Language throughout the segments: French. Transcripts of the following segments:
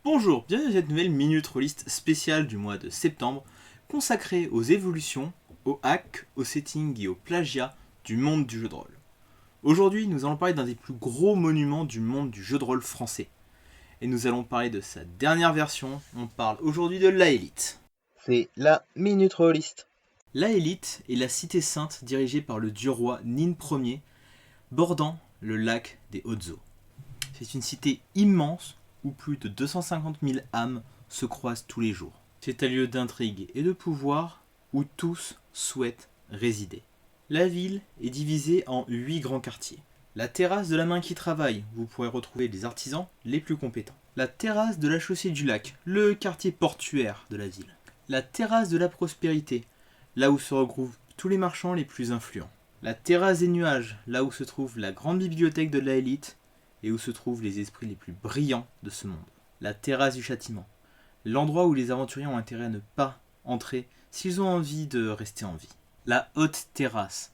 Bonjour, bienvenue dans cette nouvelle Minute Rolliste spéciale du mois de septembre, consacrée aux évolutions, aux hacks, aux settings et aux plagiats du monde du jeu de rôle. Aujourd'hui, nous allons parler d'un des plus gros monuments du monde du jeu de rôle français. Et nous allons parler de sa dernière version, on parle aujourd'hui de l'Aélite. C'est la Minute Rolliste. L'Aélite est la cité sainte dirigée par le dieu roi Nin Ier, bordant le lac des Hautes-Eaux. C'est une cité immense où plus de 250 000 âmes se croisent tous les jours. C'est un lieu d'intrigue et de pouvoir où tous souhaitent résider. La ville est divisée en 8 grands quartiers. La terrasse de la main qui travaille, vous pourrez retrouver les artisans les plus compétents. La terrasse de la chaussée du lac, le quartier portuaire de la ville. La terrasse de la prospérité, là où se regroupent tous les marchands les plus influents. La terrasse des nuages, là où se trouve la grande bibliothèque de l'Aélite et où se trouvent les esprits les plus brillants de ce monde. La terrasse du châtiment, l'endroit où les aventuriers ont intérêt à ne pas entrer s'ils ont envie de rester en vie. La haute terrasse,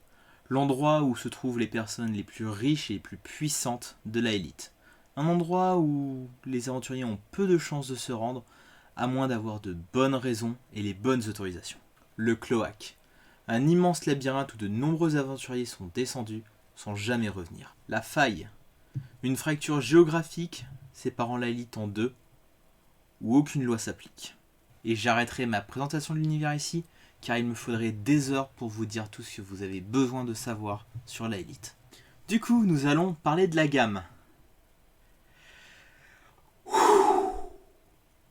l'endroit où se trouvent les personnes les plus riches et les plus puissantes de l'Aélite. Un endroit où les aventuriers ont peu de chances de se rendre, à moins d'avoir de bonnes raisons et les bonnes autorisations. Le cloaque, un immense labyrinthe où de nombreux aventuriers sont descendus sans jamais revenir. La faille, une fracture géographique séparant l'Aélite en deux, où aucune loi s'applique. Et j'arrêterai ma présentation de l'univers ici, car il me faudrait des heures pour vous dire tout ce que vous avez besoin de savoir sur l'Aélite. Du coup, nous allons parler de la gamme.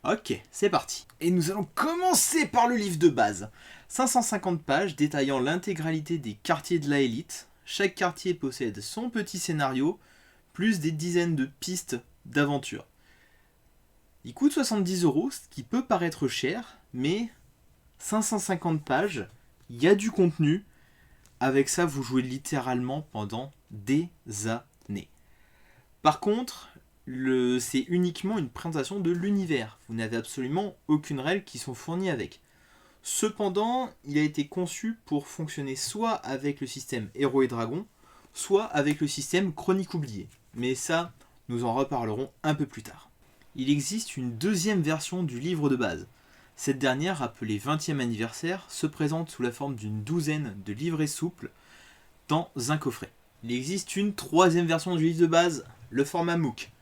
Ok, c'est parti. Et nous allons commencer par le livre de base. 550 pages détaillant l'intégralité des quartiers de l'Aélite. Chaque quartier possède son petit scénario, plus des dizaines de pistes d'aventure. Il coûte 70€, ce qui peut paraître cher, mais 550 pages, il y a du contenu. Avec ça, vous jouez littéralement pendant des années. Par contre, c'est uniquement une présentation de l'univers. Vous n'avez absolument aucune règle qui sont fournies avec. Cependant, il a été conçu pour fonctionner soit avec le système Héros et Dragons, soit avec le système Chronique oubliée. Mais ça, nous en reparlerons un peu plus tard. Il existe une deuxième version du livre de base. Cette dernière, appelée 20e anniversaire, se présente sous la forme d'une douzaine de livrets souples dans un coffret. Il existe une troisième version du livre de base, le format MOOC.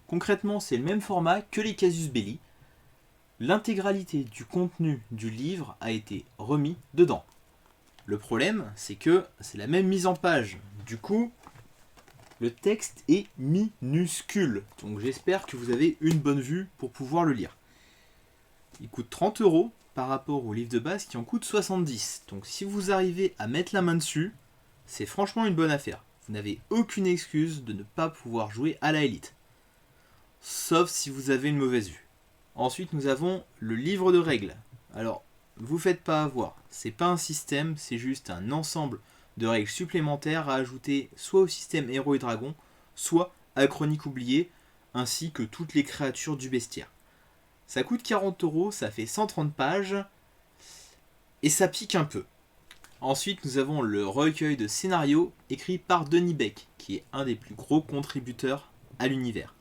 Concrètement, c'est le même format que les Casus Belli. L'intégralité du contenu du livre a été remis dedans. Le problème, c'est que c'est la même mise en page. Du coup, le texte est minuscule. Donc j'espère que vous avez une bonne vue pour pouvoir le lire. Il coûte 30€ par rapport au livre de base qui en coûte 70. Donc si vous arrivez à mettre la main dessus, c'est franchement une bonne affaire. Vous n'avez aucune excuse de ne pas pouvoir jouer à l'Aélite. Sauf si vous avez une mauvaise vue. Ensuite, nous avons le livre de règles. Alors, vous faites pas avoir. C'est pas un système, c'est juste un ensemble de règles supplémentaires à ajouter soit au système Héros et Dragons, soit à Chronique oubliée, ainsi que toutes les créatures du bestiaire. Ça coûte 40€, ça fait 130 pages, et ça pique un peu. Ensuite, nous avons le recueil de scénarios écrit par Denis Beck, qui est un des plus gros contributeurs à l'univers.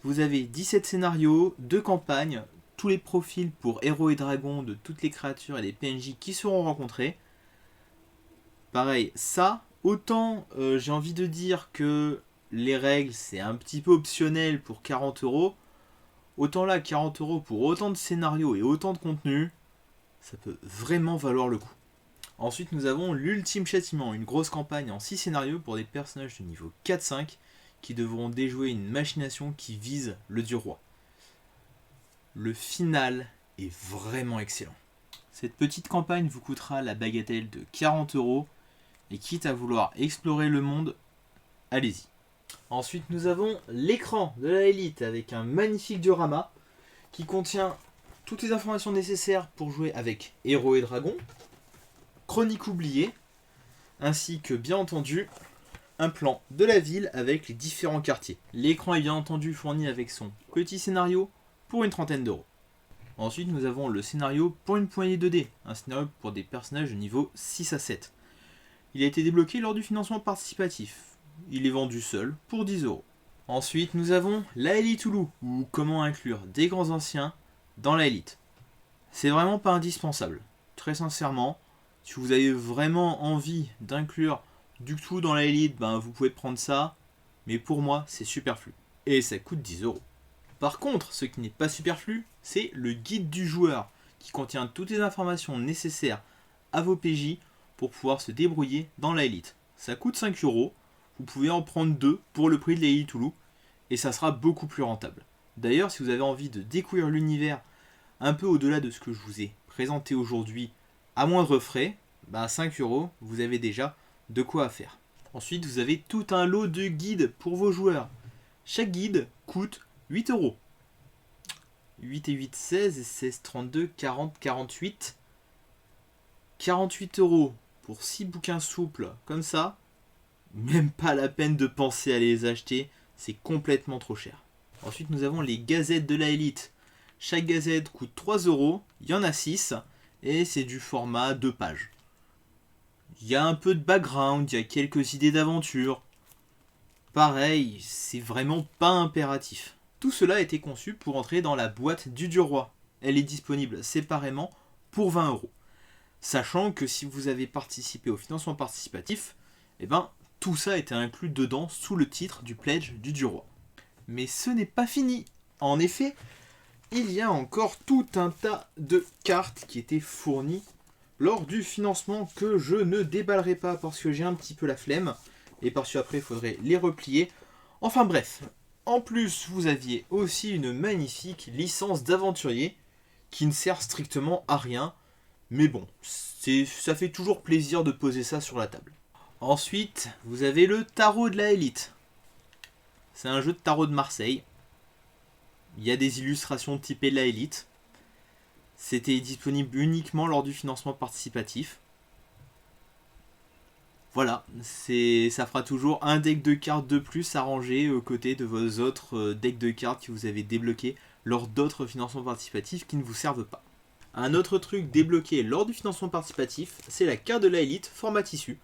Vous avez 17 scénarios, 2 campagnes, tous les profils pour Héros et Dragons de toutes les créatures et les PNJ qui seront rencontrés. Pareil, ça, autant j'ai envie de dire que les règles c'est un petit peu optionnel pour 40€, autant là 40€ pour autant de scénarios et autant de contenu, ça peut vraiment valoir le coup. Ensuite nous avons l'Ultime Châtiment, une grosse campagne en 6 scénarios pour des personnages de niveau 4-5 qui devront déjouer une machination qui vise le dieu roi. Le final est vraiment excellent. Cette petite campagne vous coûtera la bagatelle de 40€, et quitte à vouloir explorer le monde, allez-y. Ensuite nous avons l'écran de l'Aélite avec un magnifique diorama qui contient toutes les informations nécessaires pour jouer avec Héros et Dragons, Chronique oubliée, ainsi que bien entendu un plan de la ville avec les différents quartiers. L'écran est bien entendu fourni avec son petit scénario pour une trentaine d'euros. Ensuite nous avons le scénario pour une poignée de dés, un scénario pour des personnages de niveau 6 à 7. Il a été débloqué lors du financement participatif. Il est vendu seul pour 10€. Ensuite, nous avons la Elite Hulu, ou comment inclure des grands anciens dans la Elite. C'est vraiment pas indispensable. Très sincèrement, si vous avez vraiment envie d'inclure du tout dans la Elite, ben vous pouvez prendre ça, mais pour moi, c'est superflu. Et ça coûte 10 €. Par contre, ce qui n'est pas superflu, c'est le guide du joueur, qui contient toutes les informations nécessaires à vos PJ pour pouvoir se débrouiller dans la Elite. Ça coûte 5 €, vous pouvez en prendre 2 pour le prix de l'Elite Hulu, et ça sera beaucoup plus rentable. D'ailleurs, si vous avez envie de découvrir l'univers un peu au-delà de ce que je vous ai présenté aujourd'hui, à moindre frais, bah 5 €, vous avez déjà de quoi faire. Ensuite, vous avez tout un lot de guides pour vos joueurs. Chaque guide coûte 8 €. 8 et 8, 16, et 16, 32, 40, 48. 48 € pour 6 bouquins souples comme ça, même pas la peine de penser à les acheter, c'est complètement trop cher. Ensuite, nous avons les gazettes de la Elite. Chaque gazette coûte 3 €, il y en a 6, et c'est du format 2 pages. Il y a un peu de background, il y a quelques idées d'aventure. Pareil, c'est vraiment pas impératif. Tout cela a été conçu pour entrer dans la boîte du Dieu Roi. Elle est disponible séparément pour 20 €. Sachant que si vous avez participé au financement participatif, tout ça a été inclus dedans sous le titre du pledge du Dieu Roi. Mais ce n'est pas fini. En effet, il y a encore tout un tas de cartes qui étaient fournies lors du financement que je ne déballerai pas parce que j'ai un petit peu la flemme et parce qu'après il faudrait les replier. Enfin bref, en plus vous aviez aussi une magnifique licence d'aventurier qui ne sert strictement à rien, mais bon, ça fait toujours plaisir de poser ça sur la table. Ensuite, vous avez le tarot de la Elite. C'est un jeu de tarot de Marseille. Il y a des illustrations typées de la Elite. C'était disponible uniquement lors du financement participatif. Voilà, ça fera toujours un deck de cartes de plus à ranger aux côtés de vos autres decks de cartes que vous avez débloqués lors d'autres financements participatifs qui ne vous servent pas. Un autre truc débloqué lors du financement participatif, c'est la carte de la Elite format tissu,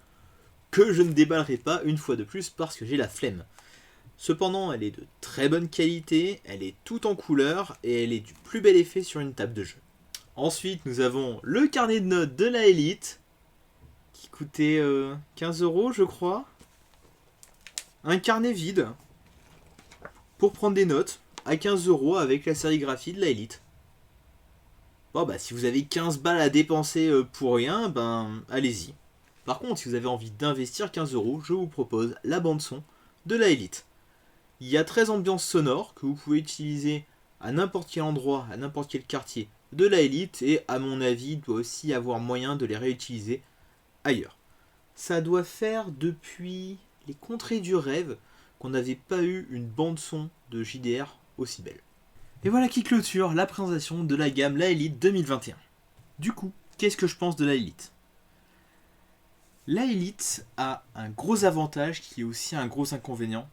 que je ne déballerai pas une fois de plus parce que j'ai la flemme. Cependant, elle est de très bonne qualité, elle est toute en couleur et elle est du plus bel effet sur une table de jeu. Ensuite, nous avons le carnet de notes de la Elite, qui coûtait 15 € je crois. Un carnet vide, pour prendre des notes, à 15 € avec la sérigraphie de la Elite. Bon bah si vous avez 15 balles à dépenser pour rien, allez-y. Par contre, si vous avez envie d'investir 15 €, je vous propose la bande son de la Elite. Il y a 13 ambiances sonores que vous pouvez utiliser à n'importe quel endroit, à n'importe quel quartier de la Elite, et à mon avis, il doit aussi avoir moyen de les réutiliser ailleurs. Ça doit faire depuis les Contrées du Rêve qu'on n'avait pas eu une bande son de JDR aussi belle. Et voilà qui clôture la présentation de la gamme La Elite 2021. Du coup, qu'est-ce que je pense de la Elite ? La Elite a un gros avantage qui est aussi un gros inconvénient.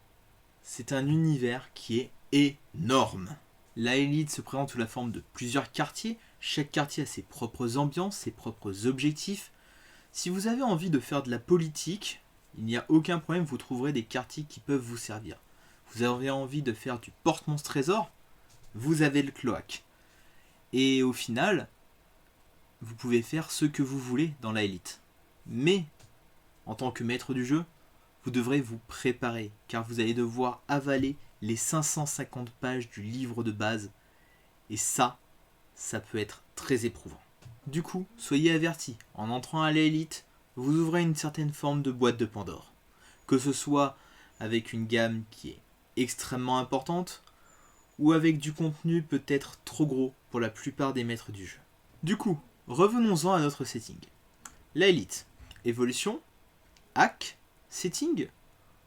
C'est un univers qui est énorme. La Elite se présente sous la forme de plusieurs quartiers. Chaque quartier a ses propres ambiances, ses propres objectifs. Si vous avez envie de faire de la politique, il n'y a aucun problème, vous trouverez des quartiers qui peuvent vous servir. Vous avez envie de faire du porte-monstre-trésor, vous avez le cloaque. Et au final, vous pouvez faire ce que vous voulez dans la Elite. Mais, en tant que maître du jeu, vous devrez vous préparer, car vous allez devoir avaler les 550 pages du livre de base. Et ça peut être très éprouvant. Du coup, soyez avertis, en entrant à l'élite, vous ouvrez une certaine forme de boîte de Pandore. Que ce soit avec une gamme qui est extrêmement importante, ou avec du contenu peut-être trop gros pour la plupart des maîtres du jeu. Du coup, revenons-en à notre setting. La Elite, évolution, hack, setting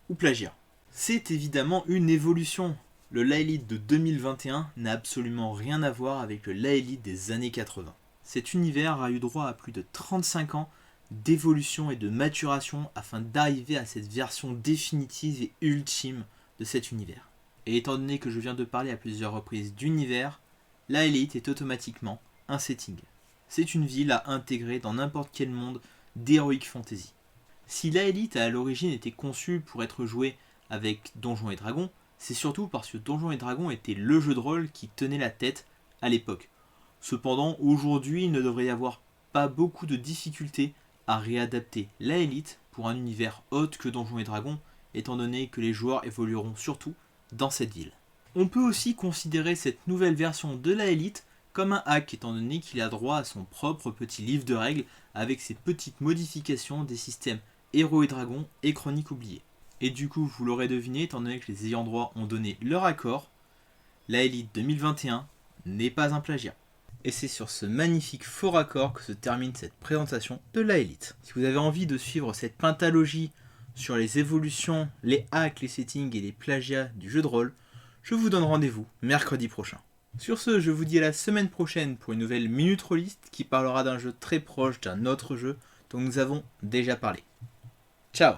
ou plagiat. C'est évidemment une évolution. Le La Elite de 2021 n'a absolument rien à voir avec le La Elite des années 80. Cet univers a eu droit à plus de 35 ans d'évolution et de maturation afin d'arriver à cette version définitive et ultime de cet univers. Et étant donné que je viens de parler à plusieurs reprises d'univers, la Elite est automatiquement un setting. C'est une ville à intégrer dans n'importe quel monde d'Heroic Fantasy. Si la Elite a à l'origine été conçue pour être jouée avec Donjons et Dragons, c'est surtout parce que Donjons et Dragons était le jeu de rôle qui tenait la tête à l'époque. Cependant, aujourd'hui, il ne devrait y avoir pas beaucoup de difficultés à réadapter la Elite pour un univers autre que Donjons et Dragons, étant donné que les joueurs évolueront surtout dans cette ville. On peut aussi considérer cette nouvelle version de la Elite comme un hack, étant donné qu'il a droit à son propre petit livre de règles avec ses petites modifications des systèmes Héros et Dragons et Chroniques oubliées. Et du coup, vous l'aurez deviné, étant donné que les ayants droit ont donné leur accord, la Elite 2021 n'est pas un plagiat. Et c'est sur ce magnifique faux raccord que se termine cette présentation de la Elite. Si vous avez envie de suivre cette pentalogie sur les évolutions, les hacks, les settings et les plagiats du jeu de rôle, je vous donne rendez-vous mercredi prochain. Sur ce, je vous dis à la semaine prochaine pour une nouvelle Minute Rolliste qui parlera d'un jeu très proche d'un autre jeu dont nous avons déjà parlé. Ciao!